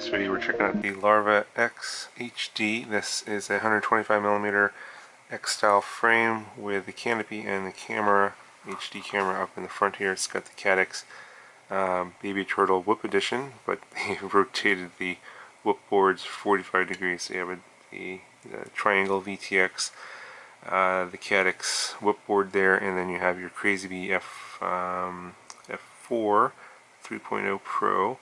this video we're checking out the Larvae X HD. This is a 125mm X-style frame with the canopy and the camera, HD camera up in the front here. It's got the Caddx Baby Turtle Whoop Edition, but they rotated the whoop boards 45 degrees. So you have the triangle VTX, the Caddx whoop board there, and then you have your Crazy Bee F4 3.0 Pro,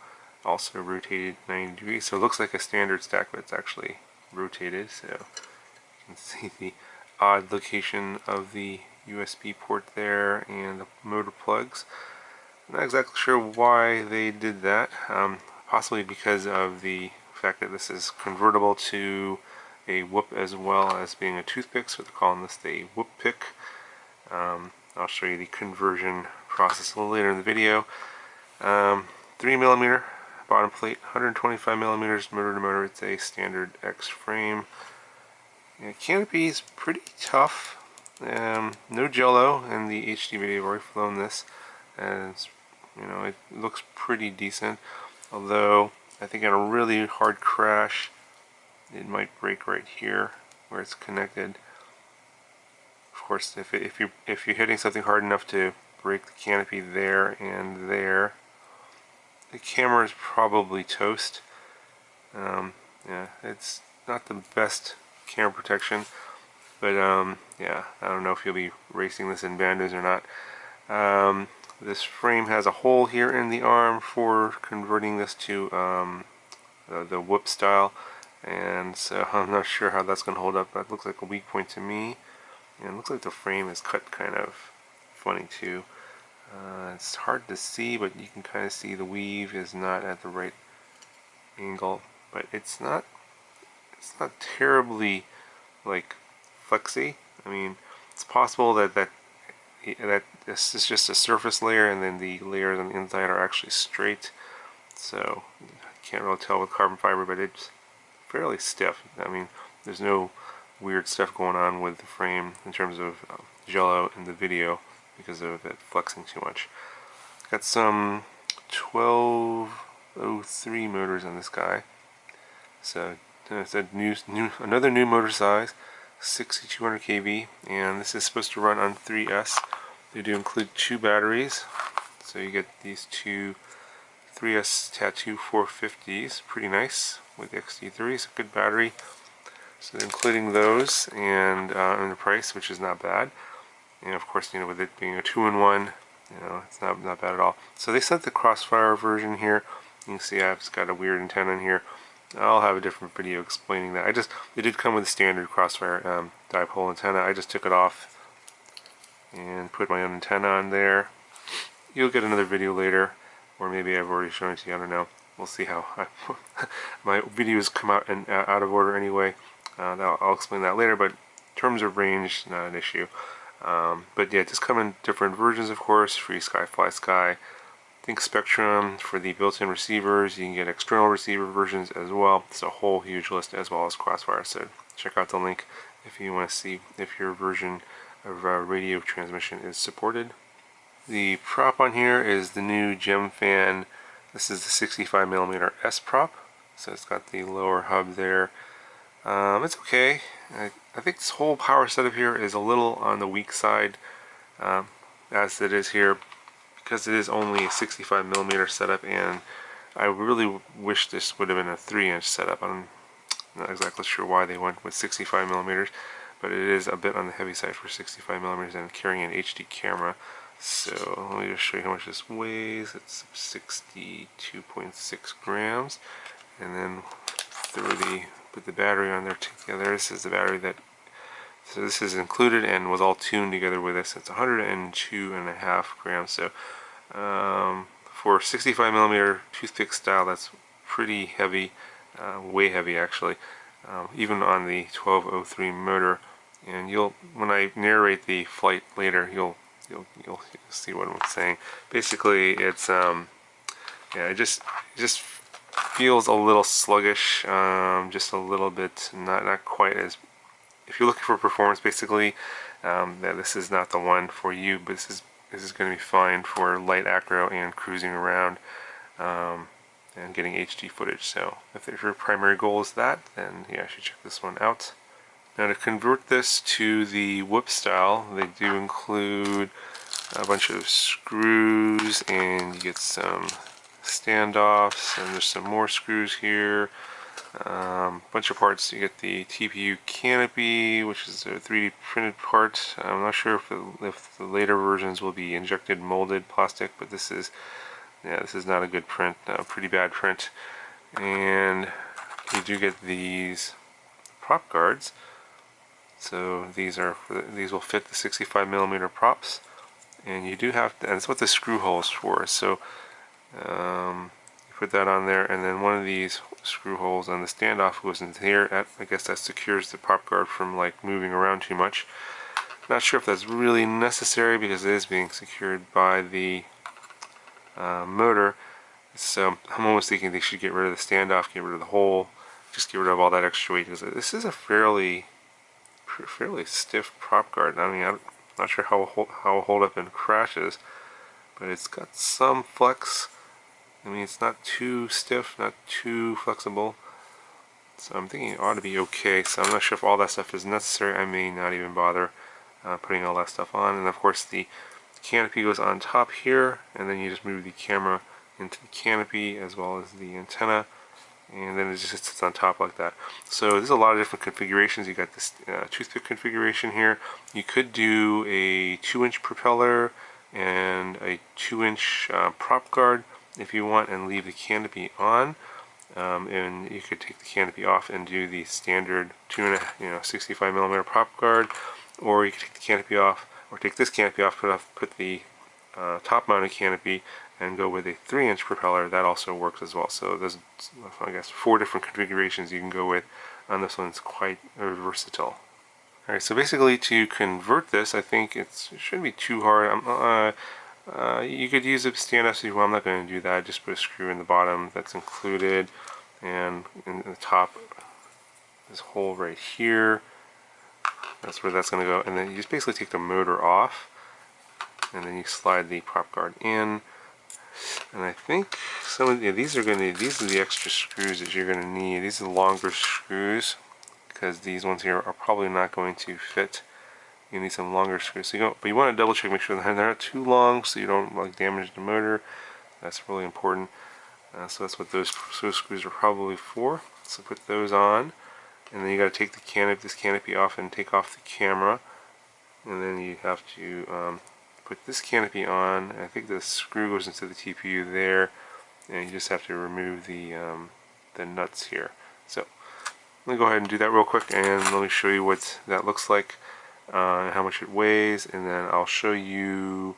also rotated 90 degrees. So it looks like a standard stack, but it's actually rotated. So you can see the odd location of the USB port there and the motor plugs. I'm not exactly sure why they did that. Possibly because of the fact that this is convertible to a whoop as well as being a toothpick, so they're calling this the Whoopick. I'll show you the conversion process a little later in the video. 3mm bottom plate, 125mm motor to motor. It's a standard X frame. The canopy is pretty tough. No jello in the HD video. I've already flown this, and it looks pretty decent. Although I think in a really hard crash, it might break right here where it's connected. Of course, if you're hitting something hard enough to break the canopy there and there, the camera is probably toast. Yeah, it's not the best camera protection, but yeah, I don't know if you'll be racing this in bandos or not. This frame has a hole here in the arm for converting this to the whoop style, and so I'm not sure how that's going to hold up. That looks like a weak point to me, and it looks like the frame is cut kind of funny too. It's hard to see, but you can kind of see the weave is not at the right angle, but it's not terribly like flexy. I mean, it's possible that this is just a surface layer, and then the layers on the inside are actually straight. So I can't really tell with carbon fiber, but it's fairly stiff. I mean, there's no weird stuff going on with the frame in terms of jello in the video because of it flexing too much. Got some 1203 motors on this guy. So it's another new motor size, 6200 kV, and this is supposed to run on 3S. They do include 2 batteries, so you get these two 3S Tattoo 450s, pretty nice, with XT3, so good battery. So they're including those, and in the price, which is not bad. And of course, with it being a 2-in-1, it's not bad at all. So they sent the Crossfire version here. You can see I've got a weird antenna in here. I'll have a different video explaining that. It did come with a standard Crossfire dipole antenna. I just took it off and put my own antenna on there. You'll get another video later, or maybe I've already shown it to you. I don't know. We'll see how my videos come out and out of order anyway. I'll explain that later. But in terms of range, not an issue. But yeah, just come in different versions, of course. Free Sky, Fly Sky. Think Spectrum for the built-in receivers. You can get external receiver versions as well. It's a whole huge list, as well as Crossfire. So check out the link if you want to see if your version of radio transmission is supported. The prop on here is the new Gem Fan. This is the 65mm S prop. So it's got the lower hub there. It's okay. I think this whole power setup here is a little on the weak side, as it is here, because it is only a 65mm setup, and I really wish this would have been a 3-inch setup. I'm not exactly sure why they went with 65mm, but it is a bit on the heavy side for 65mm and carrying an HD camera. So let me just show you how much this weighs. It's 62.6 grams, and then put the battery on there together. This is the battery so this is included and was all tuned together with this. It's 102.5 grams. So for 65mm toothpick style, that's pretty heavy, way heavy actually, even on the 1203 motor. And when I narrate the flight later, you'll see what I'm saying. Basically, it's yeah, it just feels a little sluggish, just a little bit, not quite as. If you're looking for performance, basically, this is not the one for you. But this is going to be fine for light acro and cruising around. and getting HD footage. So if your primary goal is that, then yeah, you should check this one out. Now to convert this to the Whoop style, they do include a bunch of screws, and you get some standoffs, and there's some more screws here. Bunch of parts. You get the TPU canopy, which is a 3D printed part. I'm not sure if the later versions will be injected molded plastic, but this is not a good print, pretty bad print. And you do get these prop guards. So these will fit the 65mm props, and you do have to, and that's what the screw hole is for. So you put that on there, and then one of these screw holes on the standoff goes into here. I guess that secures the prop guard from like moving around too much. Not sure if that's really necessary because it is being secured by the motor. So I'm almost thinking they should get rid of the standoff, get rid of the hole, just get rid of all that extra weight, because this is a fairly stiff prop guard. I mean, I'm not sure how it'll hold up in crashes, but it's got some flex. I mean, it's not too stiff, not too flexible, so I'm thinking it ought to be okay. So I'm not sure if all that stuff is necessary. I may not even bother putting all that stuff on. And of course the canopy goes on top here, and then you just move the camera into the canopy as well as the antenna, and then it just sits on top like that. So there's a lot of different configurations. You got this toothpick configuration here. You could do a 2-inch propeller and a 2-inch prop guard if you want, and leave the canopy on. And you could take the canopy off and do the standard 65mm prop guard, or you could take the canopy off, or take this canopy off, put the top-mounted canopy, and go with a 3-inch propeller. That also works as well. So there's, I guess, 4 different configurations you can go with on this one. It's quite versatile. Alright, so basically to convert this, I think it shouldn't be too hard. You could use a standoff if you want. I'm not going to do that. Just put a screw in the bottom that's included, and in the top, this hole right here, that's where that's going to go. And then you just basically take the motor off, and then you slide the prop guard in. And I think some of these are the extra screws that you're going to need. These are the longer screws, because these ones here are probably not going to fit. You need some longer screws. So but you want to double check, make sure that they're not too long, so you don't like damage the motor. That's really important. So that's what those screws are probably for. So put those on, and then you got to take this canopy off and take off the camera, and then you have to put this canopy on. I think the screw goes into the TPU there, and you just have to remove the nuts here. So let me go ahead and do that real quick, and let me show you what that looks like. How much it weighs, and then I'll show you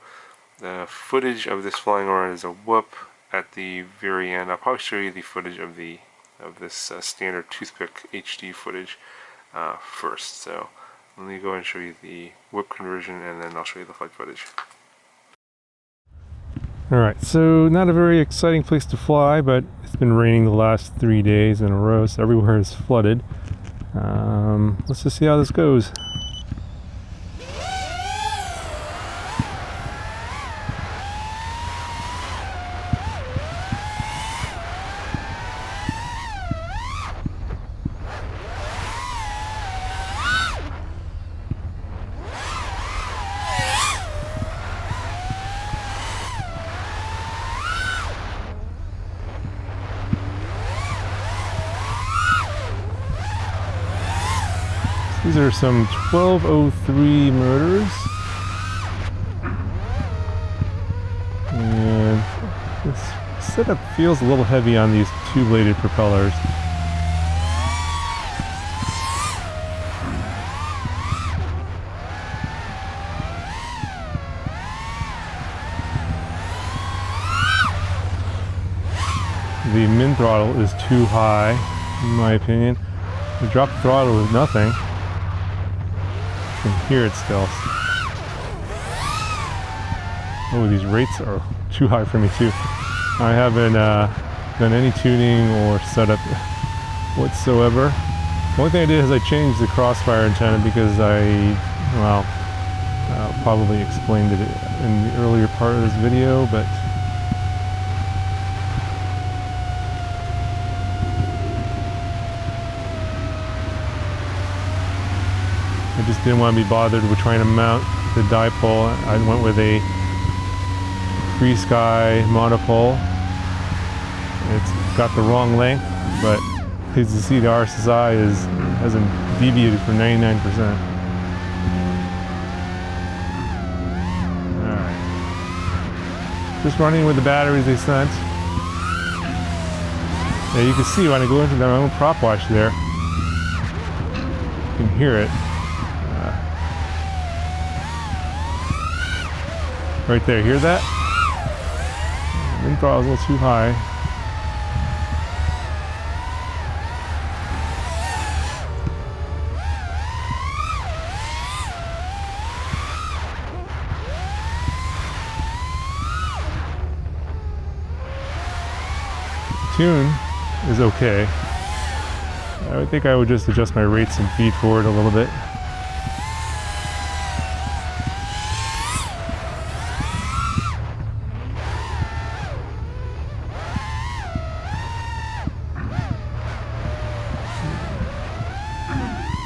the footage of this flying around as a whoop at the very end. I'll probably show you the footage of this standard Toothpick HD footage first. So let me go ahead and show you the whoop conversion, and then I'll show you the flight footage. Alright, so not a very exciting place to fly, but it's been raining the last 3 days in a row, so everywhere is flooded. Let's just see how this goes. These are some 1203 motors, and this setup feels a little heavy on these two-bladed propellers. The min throttle is too high, in my opinion. We drop the throttle with nothing. You can hear it still. Oh, these rates are too high for me too. I haven't done any tuning or setup whatsoever. The only thing I did is I changed the crossfire antenna because I probably explained it in the earlier part of this video, but I just didn't want to be bothered with trying to mount the dipole. I went with a Free Sky monopole. It's got the wrong length, but as you see, the RSSI hasn't deviated for 99%. Alright. Just running with the batteries they sent. Yeah, you can see when I go into my own prop wash there. You can hear it. Right there, hear that? Wind throttle is a little too high. Tune is okay. I think I would just adjust my rates and feed forward a little bit.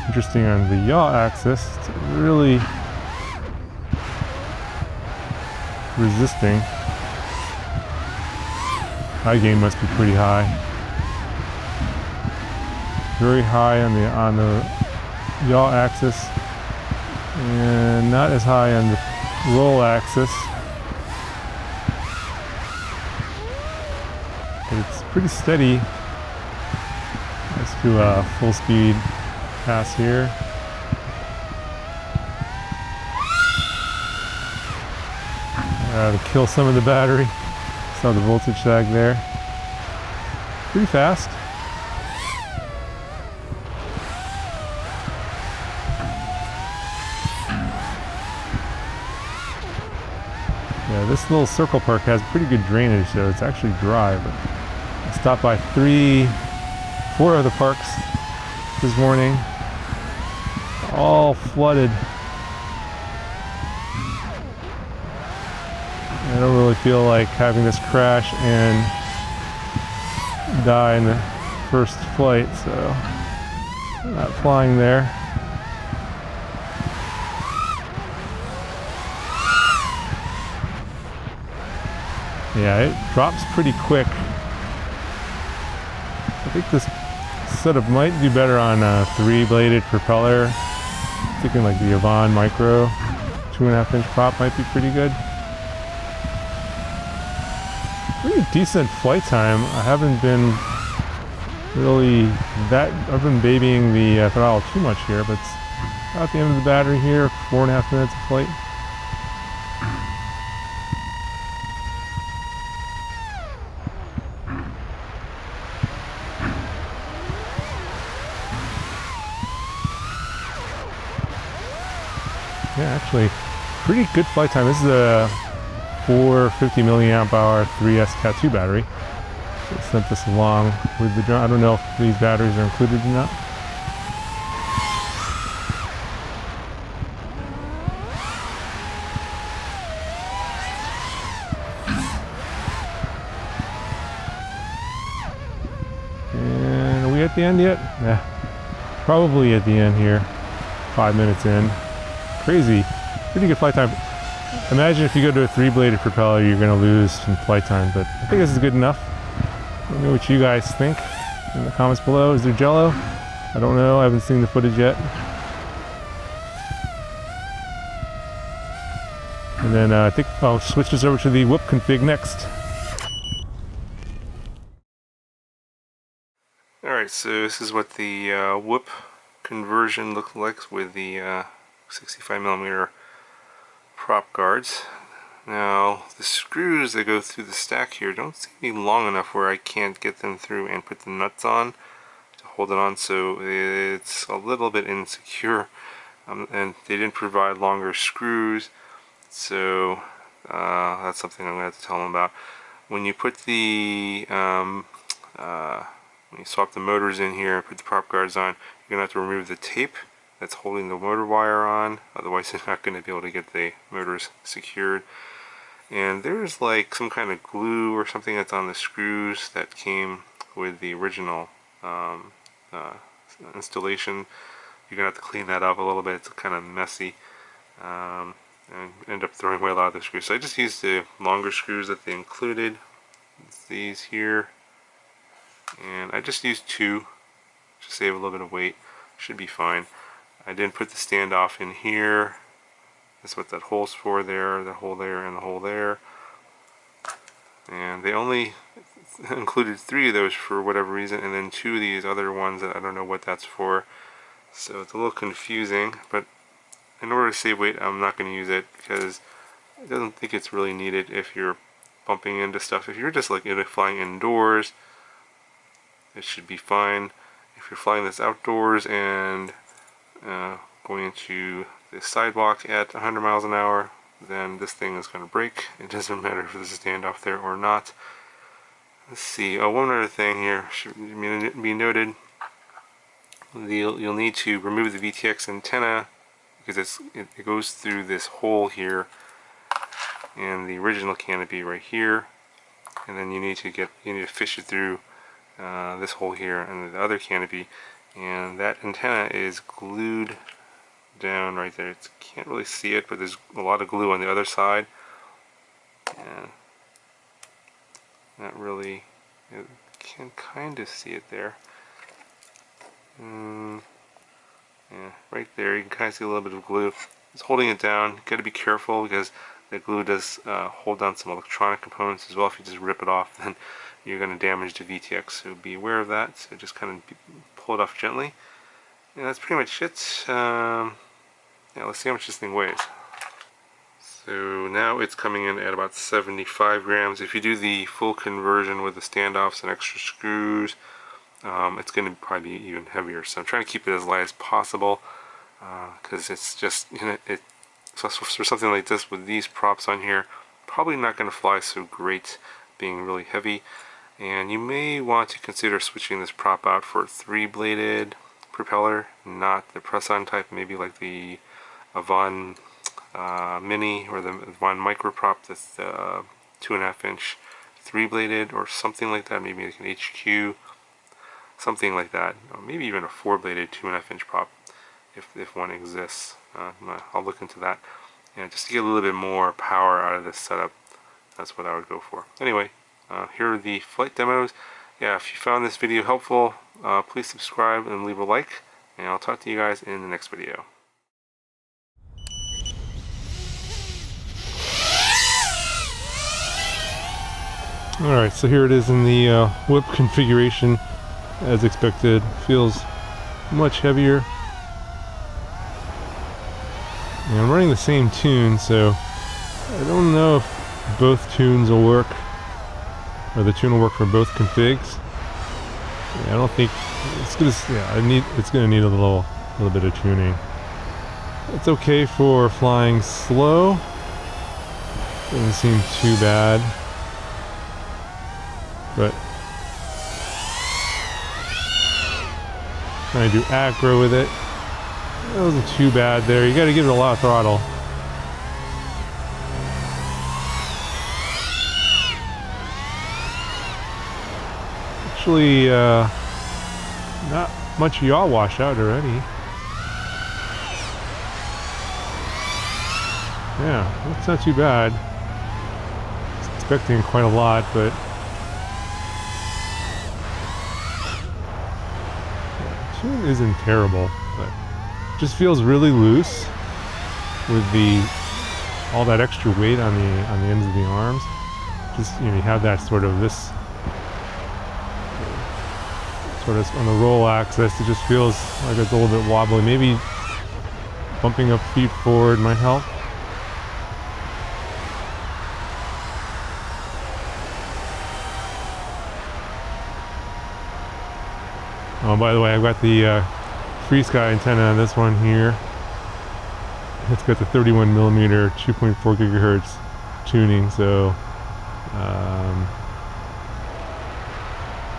Interesting on the yaw axis, it's really resisting. High gain must be pretty high. Very high on the yaw axis, and not as high on the roll axis. But it's pretty steady. Let's do a full speed pass here. To kill some of the battery. Saw the voltage sag there. Pretty fast. Yeah, this little circle park has pretty good drainage, so it's actually dry. But I stopped by 4 other parks this morning, all flooded. I don't really feel like having this crash and die in the first flight, so I'm not flying there. Yeah, it drops pretty quick. I think this setup might do better on a 3-bladed propeller. I'm thinking like the Yvonne Micro 2.5-inch prop might be pretty good. Pretty decent flight time. I haven't been really I've been babying the throttle too much here, but it's about the end of the battery here, 4.5 minutes of flight. Yeah, actually, pretty good flight time. This is a 450 milliamp hour 3S Cat 2 battery. They sent this along with the drone. I don't know if these batteries are included or not. And are we at the end yet? Yeah, probably at the end here. 5 minutes in. Crazy. Pretty good flight time. Imagine if you go to a 3-bladed propeller, you're going to lose some flight time, but I think this is good enough. Let me know what you guys think in the comments below. Is there jello? I don't know. I haven't seen the footage yet. And then I think I'll switch this over to the Whoop config next. Alright, so this is what the Whoop conversion looked like with the 65mm prop guards. Now, the screws that go through the stack here don't seem to be long enough where I can't get them through and put the nuts on to hold it on, so it's a little bit insecure. And they didn't provide longer screws, so that's something I'm going to have to tell them about. When you put the when you swap the motors in here and put the prop guards on, you're going to have to remove the tape that's holding the motor wire on, otherwise you're not going to be able to get the motors secured. And there's like some kind of glue or something that's on the screws that came with the original installation, you're gonna have to clean that up a little bit. It's kind of messy, and end up throwing away a lot of the screws. So I just used the longer screws that they included. It's these here, and I just used 2 to save a little bit of weight. Should be fine. I didn't put the standoff in here. That's what that hole's for there, the hole there, and the hole there. And they only included 3 of those for whatever reason, and then 2 of these other ones that I don't know what that's for. So it's a little confusing, but in order to save weight, I'm not going to use it because I don't think it's really needed if you're bumping into stuff. If you're just like flying indoors, it should be fine. If you're flying this outdoors and going into the sidewalk at 100 miles an hour, then this thing is going to break. It doesn't matter if there's a standoff there or not. Let's see. Oh, one other thing here should be noted. You'll need to remove the VTX antenna because it goes through this hole here and the original canopy right here, and then you need to fish it through this hole here and the other canopy, and that antenna is glued down right there. Can't really see it, but there's a lot of glue on the other side. And not really, you can kind of see it there. Yeah, right there you can kind of see a little bit of glue. It's holding it down. You got to be careful because the glue does hold down some electronic components as well. If you just rip it off, then you're going to damage the VTX, so be aware of that. So just kind of pull it off gently. And that's pretty much it. Yeah, let's see how much this thing weighs. So now it's coming in at about 75 grams. If you do the full conversion with the standoffs and extra screws, it's going to probably be even heavier. So I'm trying to keep it as light as possible because it's just, so for something like this with these props on here, probably not going to fly so great being really heavy. And you may want to consider switching this prop out for a 3-bladed propeller, not the press-on type, maybe like the Avon Mini or the Avon Micro prop that's 2.5-inch 3-bladed or something like that, maybe like an HQ, something like that, or maybe even a 4-bladed 2.5-inch prop if one exists. I'll look into that. And just to get a little bit more power out of this setup, that's what I would go for. Anyway, here are the flight demos. Yeah, if you found this video helpful, please subscribe and leave a like, and I'll talk to you guys in the next video. Alright, so here it is in the whip configuration. As expected, feels much heavier. And I'm running the same tune, so I don't know if both tunes will work, or the tune will work for both configs. Yeah, I don't think it's gonna. Yeah, it's gonna need a little bit of tuning. It's okay for flying slow. Doesn't seem too bad, but trying to do acro with it. That wasn't too bad there. You got to give it a lot of throttle. Actually, not much yaw wash out already. Yeah, that's not too bad. I was expecting quite a lot, but the tune isn't terrible. But just feels really loose with all that extra weight on the ends of the arms. Just, you have that sort of on the roll axis. It just feels like it's a little bit wobbly. Maybe bumping up feet forward might help. Oh, by the way, I've got the Free Sky antenna on this one here. It's got the 31mm 2.4 gigahertz tuning, so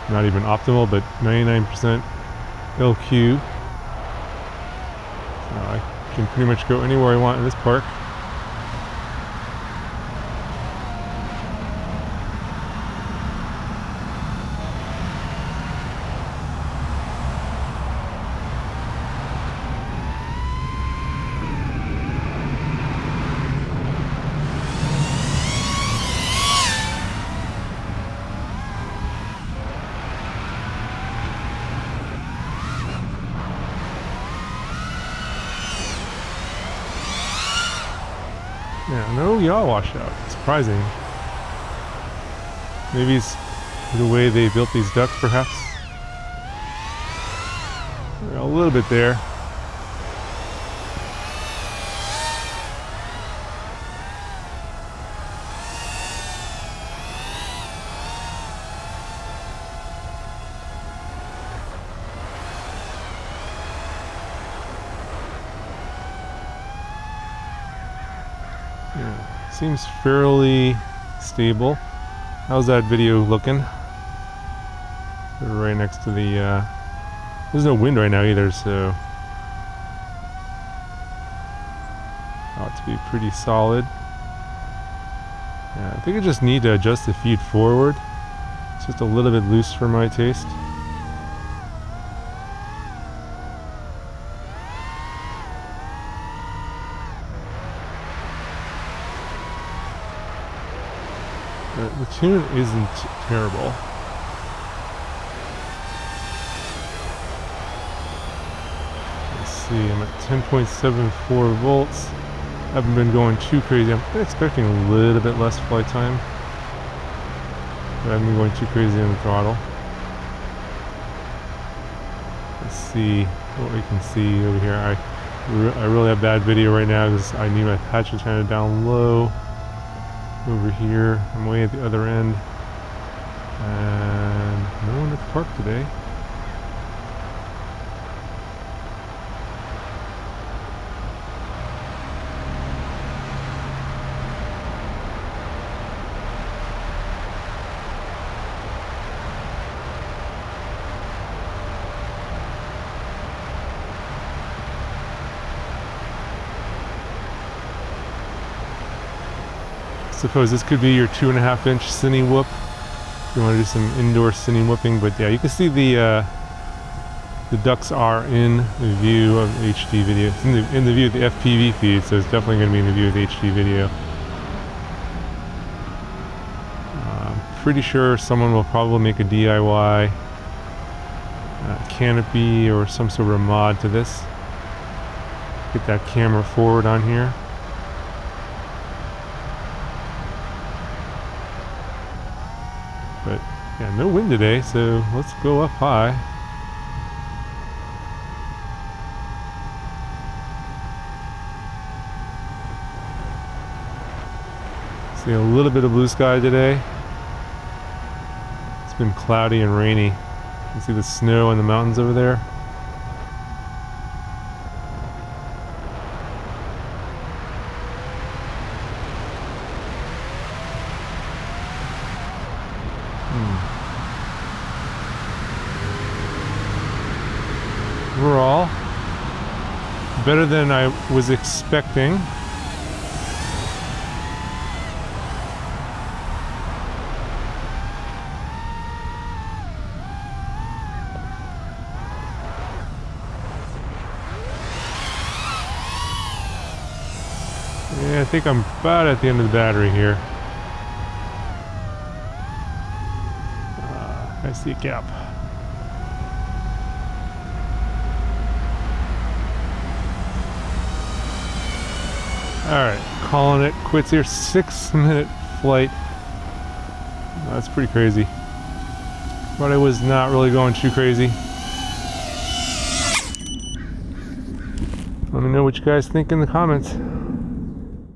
not even optimal, but 99% LQ. So I can pretty much go anywhere I want in this park. Yeah, no yaw washout. Surprising. Maybe it's the way they built these ducks, perhaps. A little bit there. Yeah, seems fairly stable. How's that video looking? Right next to the, there's no wind right now either, so ought to be pretty solid. Yeah, I think I just need to adjust the feed forward. It's just a little bit loose for my taste. The tune isn't terrible. Let's see, I'm at 10.74 volts. Haven't been going too crazy. I'm expecting a little bit less flight time, but I haven't been going too crazy on the throttle. Let's see what we can see over here. I really have bad video right now because I need my patch antenna down low. Over here, I'm way at the other end, and no one at the park today. Suppose this could be your 2.5-inch cine whoop if you want to do some indoor cine whooping. But yeah, you can see the ducks are in the view of HD video. It's in the view of the FPV feed, so it's definitely going to be in the view of the HD video. Pretty sure someone will probably make a DIY canopy or some sort of mod to this. Get that camera forward on here. But yeah, no wind today, so let's go up high. See a little bit of blue sky today. It's been cloudy and rainy. You can see the snow on the mountains over there. Overall, better than I was expecting. Yeah, I think I'm about at the end of the battery here. I see a gap. Alright, calling it quits here. 6-minute flight. That's pretty crazy. But I was not really going too crazy. Let me know what you guys think in the comments.